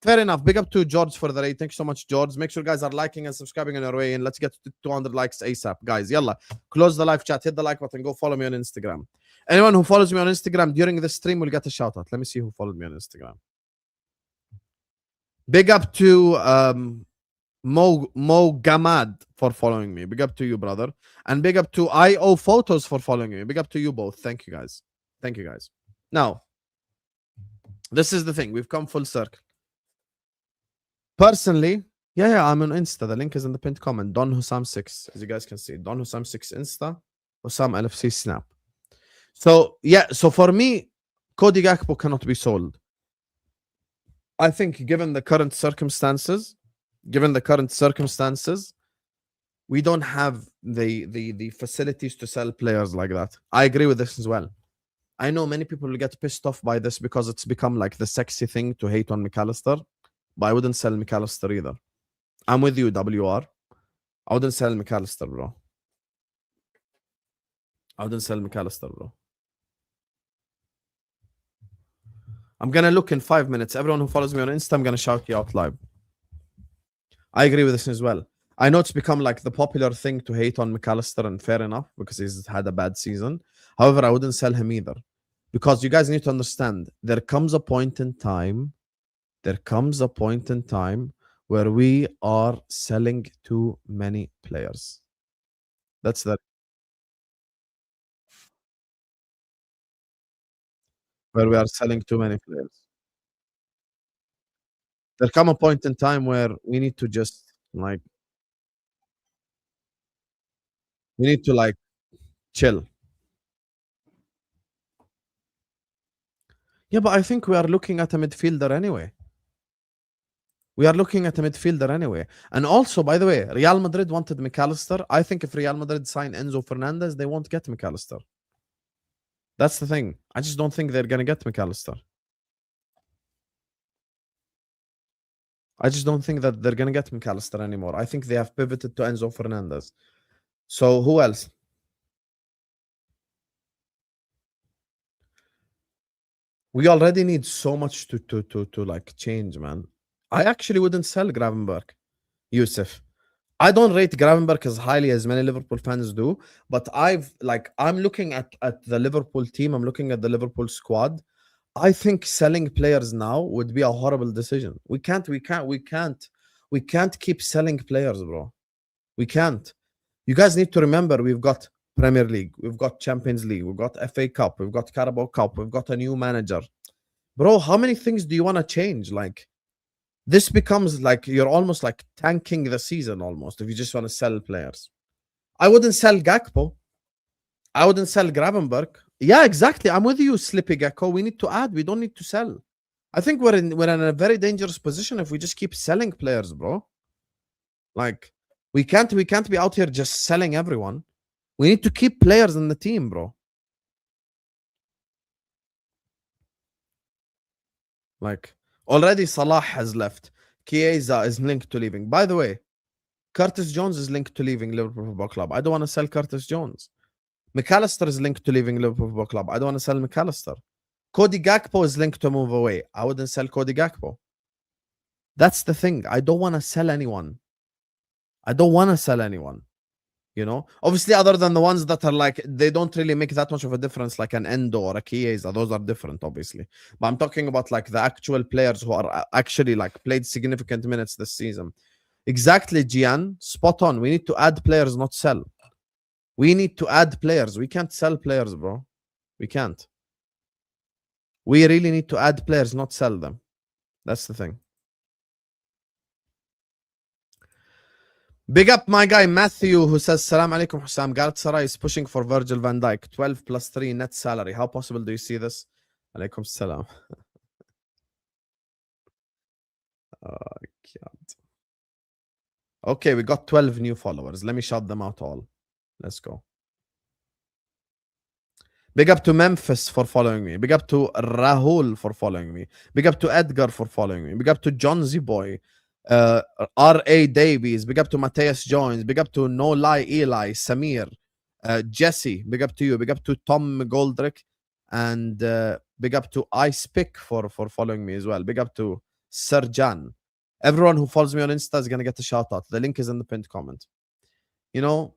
Fair enough. Big up to George for the raid. Thank you so much, George. Make sure guys are liking and subscribing on your way. And let's get to 200 likes ASAP. Guys, yalla. Close the live chat. Hit the like button. Go follow me on Instagram. Anyone who follows me on Instagram during the stream will get a shout out. Let me see who followed me on Instagram. Big up to Mo Gamad for following me. Big up to you, brother. And big up to IO Photos for following me. Big up to you both. Thank you, guys. Thank you, guys. Now, this is the thing. We've come full circle. Personally, yeah, I'm on Insta. The link is in the pinned comment. Don Hussam 6, as you guys can see. Don Hussam 6 Insta. Hussam LFC Snap. So, yeah, so for me, Cody Gakpo cannot be sold. I think given the current circumstances, we don't have the facilities to sell players like that. I agree with this as well. I know many people will get pissed off by this because it's become like the sexy thing to hate on McAllister, but I wouldn't sell McAllister either. I'm with you, WR. I wouldn't sell McAllister, bro. I'm gonna look in 5 minutes. Everyone who follows me on Insta, I'm gonna shout you out live. I agree with this as well. I know it's become like the popular thing to hate on McAllister, and fair enough because he's had a bad season. However, I wouldn't sell him either because you guys need to understand there comes a point in time where we are selling too many players. That's that. Where we are selling too many players. There come a point in time where we need to just like chill. Yeah, but I think we are looking at a midfielder anyway. And also, by the way, Real Madrid wanted McAllister. I think if Real Madrid sign Enzo Fernandez, they won't get McAllister. That's the thing. I just don't think they're going to get McAllister. I just don't think that they're going to get McAllister anymore. I think they have pivoted to Enzo Fernandez. So who else? We already need so much to like change, man. I actually wouldn't sell Gravenberg. Yusuf. I don't rate Gravenberch as highly as many Liverpool fans do, but I'm looking at the Liverpool team. I'm looking at the Liverpool squad. I think selling players now would be a horrible decision. We can't keep selling players, bro. We can't. You guys need to remember we've got Premier League, we've got Champions League, we've got FA Cup, we've got Carabao Cup, we've got a new manager. Bro, how many things do you want to change? Like, this becomes like you're almost like tanking the season almost if you just want to sell players. I wouldn't sell Gakpo. I wouldn't sell Gravenberch. Yeah, exactly. I'm with you, Slippy Gakpo. We need to add. We don't need to sell. I think we're in a very dangerous position if we just keep selling players, bro. Like, we can't be out here just selling everyone. We need to keep players in the team, bro. Like, already Salah has left. Chiesa is linked to leaving. By the way, Curtis Jones is linked to leaving Liverpool Football Club. I don't want to sell Curtis Jones. McAllister is linked to leaving Liverpool Football Club. I don't want to sell McAllister. Cody Gakpo is linked to move away. I wouldn't sell Cody Gakpo. That's the thing. I don't want to sell anyone. You know, obviously, other than the ones that are like, they don't really make that much of a difference, like an Endo or a Chiesa. Those are different, obviously. But I'm talking about like the actual players who are actually like played significant minutes this season. Exactly, Gian. Spot on. We need to add players, not sell. We need to add players. We can't sell players, bro. We can't. We really need to add players, not sell them. That's the thing. Big up my guy Matthew, who says, Salam alaikum Hussam. Galatasaray is pushing for Virgil van Dijk. 12 plus 3 net salary. How possible do you see this? Alaikum salam. Oh, God. Okay, we got 12 new followers. Let me shout them out all. Let's go. Big up to Memphis for following me. Big up to Rahul for following me. Big up to Edgar for following me. Big up to Johnsy Boy. R.A. Davies. Big up to Matthias Jones. Big up to No Lie Eli. Samir. Jesse. Big up to you. Big up to Tom Goldrick. And big up to Ice Pick for following me as well. Big up to Sir Jan. Everyone who follows me on Insta is going to get a shout out. The link is in the pinned comment. You know,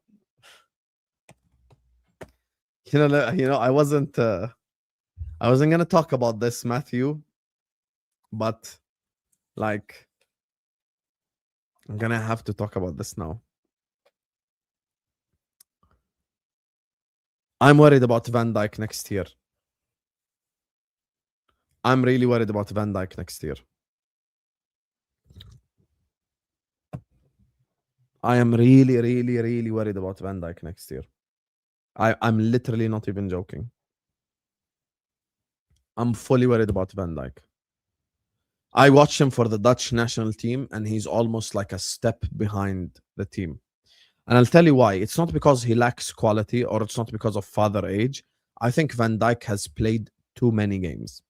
I wasn't gonna talk about this, Matthew, but like, I'm gonna have to talk about this now. I'm worried about Van Dijk next year. I'm really worried about Van Dijk next year. I am really, really, really worried about Van Dijk next year. I'm literally not even joking. I'm fully worried about Van Dijk. I watch him for the Dutch national team, and he's almost like a step behind the team. And I'll tell you why. It's not because he lacks quality, or it's not because of father age. I think Van Dijk has played too many games.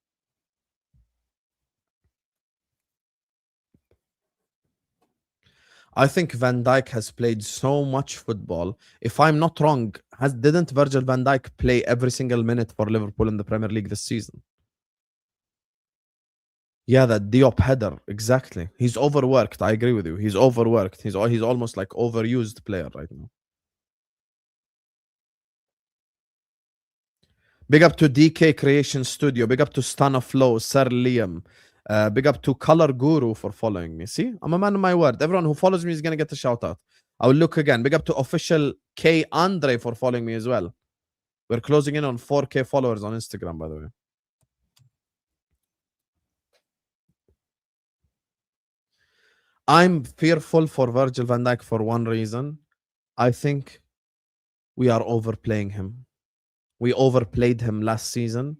I think Van Dijk has played so much football. If I'm not wrong, didn't Virgil van Dijk play every single minute for Liverpool in the Premier League this season? Yeah, that Diop header, exactly. He's overworked. I agree with you. He's overworked. He's almost like overused player right now. Big up to DK Creation Studio. Big up to Stan of Flow, Sir Liam. Big up to Color Guru for following me. See, I'm a man of my word. Everyone who follows me is going to get a shout out. I will look again. Big up to official K Andre for following me as well. We're closing in on 4K followers on Instagram, by the way. I'm fearful for Virgil van Dijk for one reason. I think we are overplaying him. We overplayed him last season.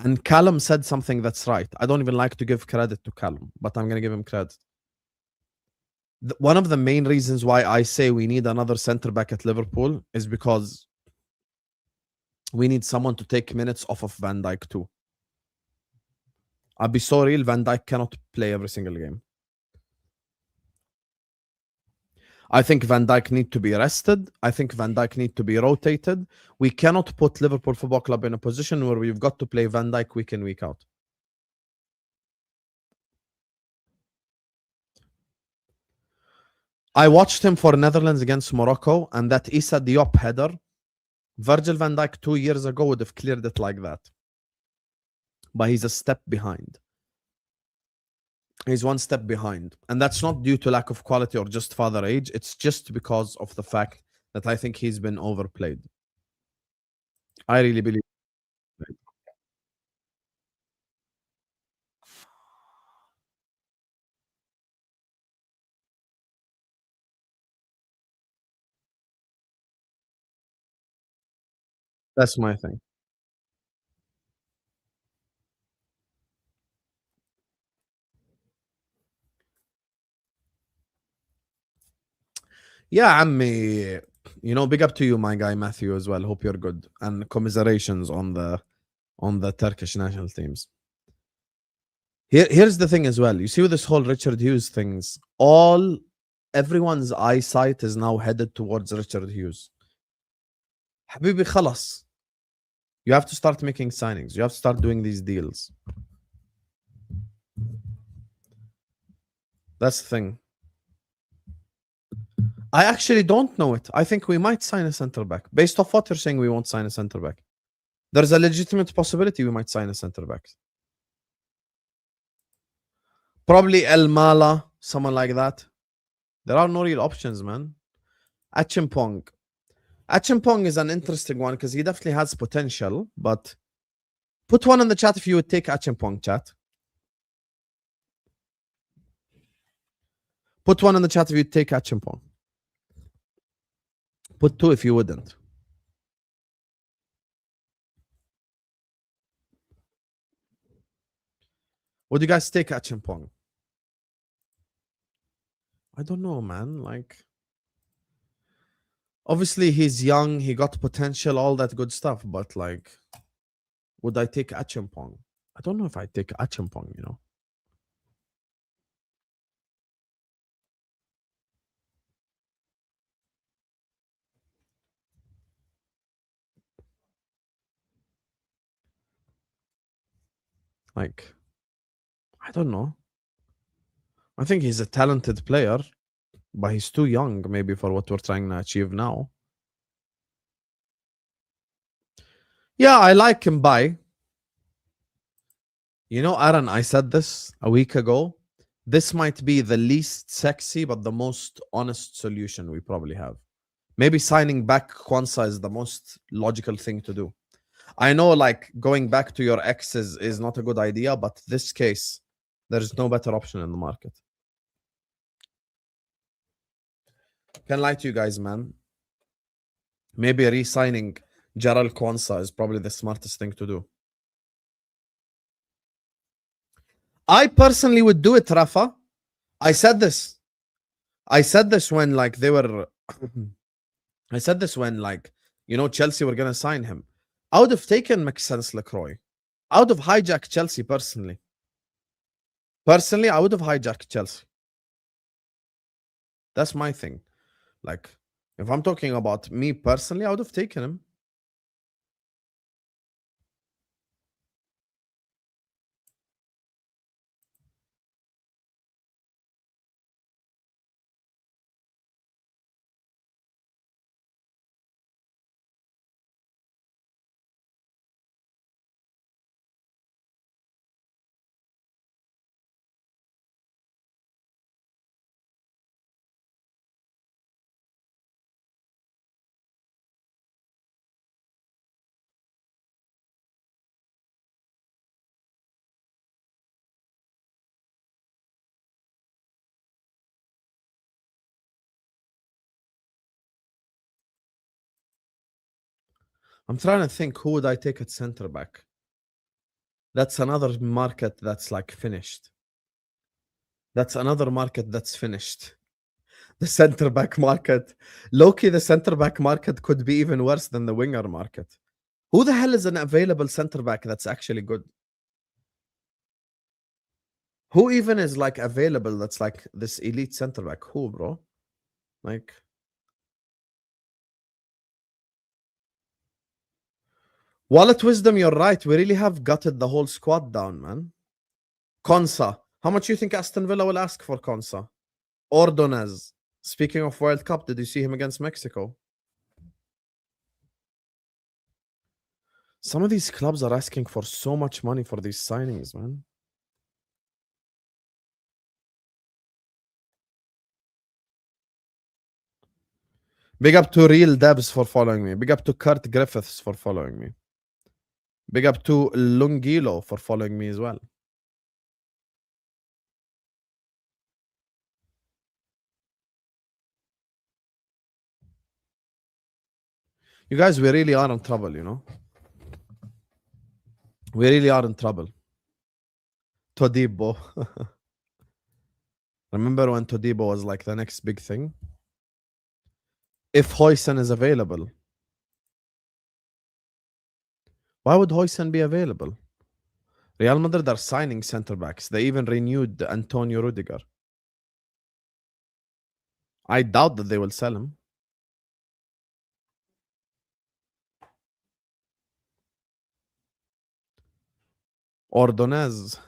And Callum said something that's right. I don't even like to give credit to Callum, but I'm going to give him credit. One of the main reasons why I say we need another centre-back at Liverpool is because we need someone to take minutes off of Van Dijk too. I'll be so real, Van Dijk cannot play every single game. I think Van Dijk need to be rested. I think Van Dijk need to be rotated. We cannot put Liverpool Football Club in a position where we've got to play Van Dijk week in, week out. I watched him for Netherlands against Morocco, and that Issa Diop header, Virgil van Dijk 2 years ago would have cleared it like that. But he's a step behind. He's one step behind. And that's not due to lack of quality or just father age. It's just because of the fact that I think he's been overplayed. I really believe. That's my thing. Yeah, Ammi. You know, big up to you, my guy Matthew, as well. Hope you're good. And commiserations on the Turkish national teams. Here's the thing as well. You see with this whole Richard Hughes things, everyone's eyesight is now headed towards Richard Hughes. Habibi khalas. You have to start making signings. You have to start doing these deals. That's the thing. I actually don't know it. I think we might sign a center back. Based off what you're saying, we won't sign a center back. There's a legitimate possibility we might sign a center back. Probably El Mala, someone like that. There are no real options, man. Achimpong. Achimpong is an interesting one because he definitely has potential, but put one in the chat if you would take Achimpong, chat. Put one in the chat if you'd take Achimpong. Put two if you wouldn't. Would you guys take Achimpong? I don't know, man. Like, obviously he's young, he got potential, all that good stuff, but like, would I take Achimpong? I don't know if I take Achimpong, you know. Like, I don't know. I think he's a talented player, but he's too young maybe for what we're trying to achieve now. Yeah, I like him by. You know, Aaron, I said this a week ago. This might be the least sexy, but the most honest solution we probably have. Maybe signing back Kwanzaa is the most logical thing to do. I know, like, going back to your exes is not a good idea, but this case, there's no better option in the market. Can't lie to you guys, man. Maybe re-signing Gerald Kwanzaa is probably the smartest thing to do. I personally would do it, Rafa. I said this. I said this when, like, they were... I said this when, like, you know, Chelsea were going to sign him. I would have taken Maxence Lacroix. I would have hijacked Chelsea personally. Personally, I would have hijacked Chelsea. That's my thing. Like, if I'm talking about me personally, I would have taken him. I'm trying to think, who would I take at center back? That's another market that's like finished. That's another market that's finished. The center back market. Loki, the center back market could be even worse than the winger market. Who the hell is an available center back that's actually good? Who even is like available that's like this elite center back? Who, bro? Like, Wallet Wisdom, you're right. We really have gutted the whole squad down, man. Konsa. How much you think Aston Villa will ask for Konsa? Ordonez. Speaking of World Cup, did you see him against Mexico? Some of these clubs are asking for so much money for these signings, man. Big up to Real Debs for following me. Big up to Kurt Griffiths for following me. Big up to Lungilo for following me as well. You guys, we really are in trouble, you know? We really are in trouble. Todibo. Remember when Todibo was like the next big thing? If Hoysen is available. Why would Hoysen be available? Real Madrid are signing centre backs. They even renewed Antonio Rudiger. I doubt that they will sell him. Ordonez.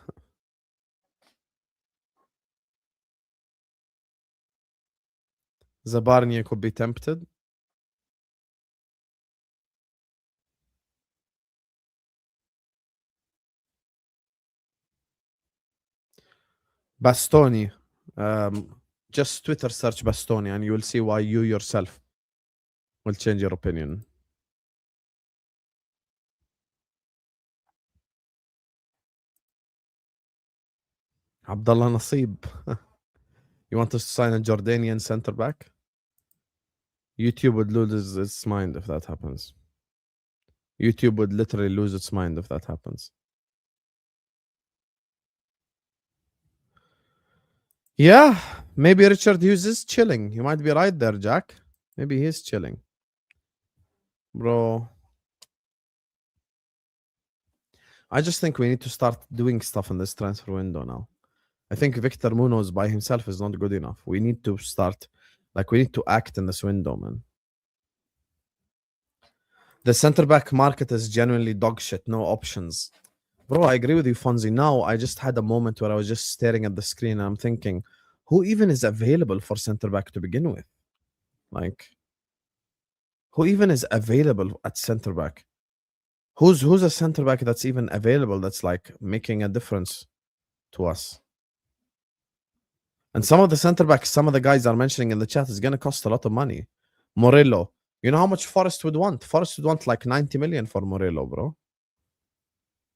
Zabarnia could be tempted. Bastoni. Just Twitter search Bastoni and you will see why you yourself will change your opinion. Abdullah Nasib. You want us to sign a Jordanian centre back? YouTube would lose its mind if that happens. YouTube would literally lose its mind if that happens. Yeah, maybe Richard Hughes is chilling. You might be right there, Jack. Maybe he's chilling. Bro. I just think we need to start doing stuff in this transfer window now. I think Victor Munoz by himself is not good enough. We need to start, like, we need to act in this window, man. The centre back market is genuinely dog shit. No options. Bro, I agree with you, Fonzie. Now, I just had a moment where I was just staring at the screen and I'm thinking, who even is available for centre back to begin with? Like, who even is available at centre back? Who's a centre back that's even available that's like making a difference to us? And some of the centre backs, some of the guys are mentioning in the chat is going to cost a lot of money. Morello. You know how much Forest would want? Forest would want like 90 million for Morello, bro.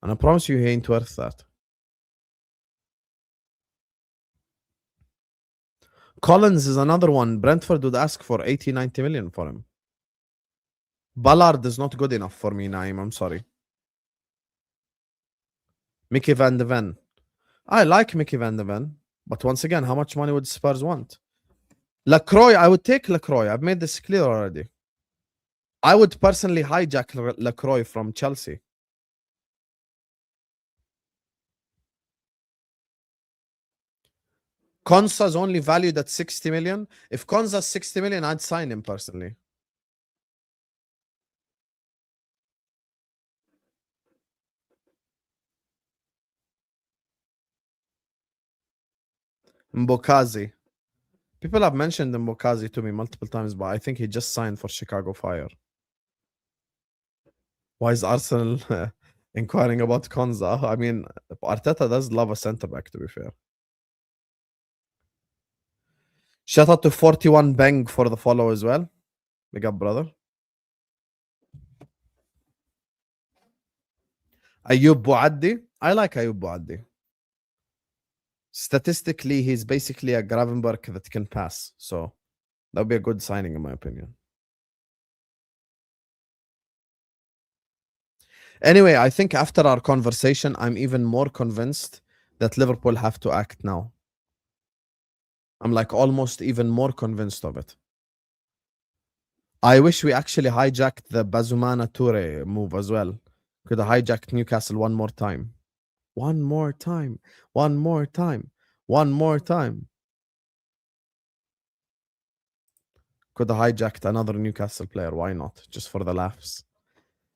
And I promise you he ain't worth that. Collins is another one. Brentford would ask for 80, 90 million for him. Ballard is not good enough for me, Naim. I'm sorry. Mickey van de Ven. I like Mickey van de Ven. But once again, how much money would Spurs want? Lacroix, I would take Lacroix. I've made this clear already. I would personally hijack Lacroix from Chelsea. Konsa's only valued at 60 million. If Konsa's 60 million, I'd sign him personally. Mbokazi. People have mentioned Mbokazi to me multiple times, but I think he just signed for Chicago Fire. Why is Arsenal inquiring about Konza? I mean, Arteta does love a centre-back, to be fair. Shout out to 41 Bang for the follow as well. Big up, brother. Ayub Bouaddi. I like Ayub Bouaddi. Statistically, he's basically a Gravenberg that can pass. So that would be a good signing, in my opinion. Anyway, I think after our conversation, I'm even more convinced that Liverpool have to act now. I'm like almost even more convinced of it. I wish we actually hijacked the Bazoumana Toure move as well. Could have hijacked Newcastle one more time. One more time. One more time. One more time. Could have hijacked another Newcastle player. Why not? Just for the laughs.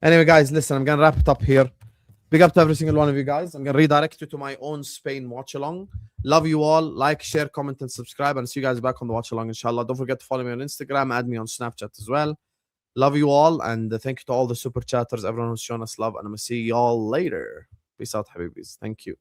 Anyway, guys, listen, I'm going to wrap it up here. Big up to every single one of you guys. I'm going to redirect you to my own Spain watch along. Love you all. Like, share, comment, and subscribe. And see you guys back on the watch along, inshallah. Don't forget to follow me on Instagram. Add me on Snapchat as well. Love you all. And thank you to all the super chatters, everyone who's shown us love. And I'm going to see y'all later. Peace out, Habibis. Thank you.